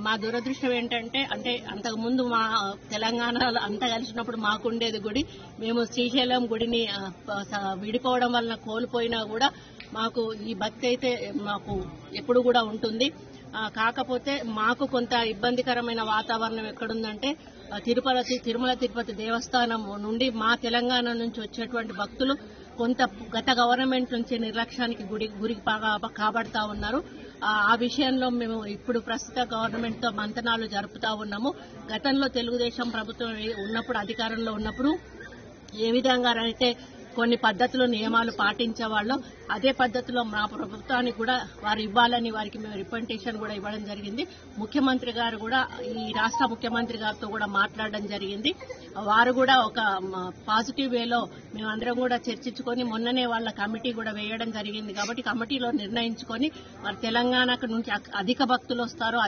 మా దురదృష్టం ఏంటంటే అంతకుముందు మా తెలంగాణలో అంతా కలిసినప్పుడు మాకుండేది గుడి. మేము శ్రీశైలం గుడిని విడిపోవడం వలన కోల్పోయినా కూడా మాకు ఈ భక్తి అయితే మాకు ఎప్పుడు కూడా ఉంటుంది. కాకపోతే మాకు కొంత ఇబ్బందికరమైన వాతావరణం ఎక్కడుందంటే తిరుమల తిరుపతి దేవస్థానం నుండి మా తెలంగాణ నుంచి వచ్చేటువంటి భక్తులు కొంత గత గవర్నమెంట్ నుంచి నిర్లక్ష్యానికి గురికి కాబడతా ఉన్నారు. ఆ విషయంలో మేము ఇప్పుడు ప్రస్తుత గవర్నమెంట్ తో మంతనాలు జరుపుతా ఉన్నాము. గతంలో తెలుగుదేశం ప్రభుత్వం ఉన్నప్పుడు అధికారంలో ఉన్నప్పుడు ఏ విధంగా అయితే కొన్ని పద్ధతులు నియమాలు పాటించేవాళ్ళు అదే పద్ధతిలో మా ప్రభుత్వానికి కూడా వారు ఇవ్వాలని వారికి మేము రిప్రజెంటేషన్ కూడా ఇవ్వడం జరిగింది. ముఖ్యమంత్రి గారు కూడా ఈ రాష్ట్ర ముఖ్యమంత్రి గారితో కూడా మాట్లాడడం జరిగింది. వారు కూడా ఒక పాజిటివ్ వేలో మేమందరం కూడా చర్చించుకొని మొన్ననే వాళ్ళ కమిటీ కూడా వేయడం జరిగింది. కాబట్టి కమిటీలో నిర్ణయించుకొని మరి తెలంగాణకు నుంచి అధిక భక్తులు వస్తారో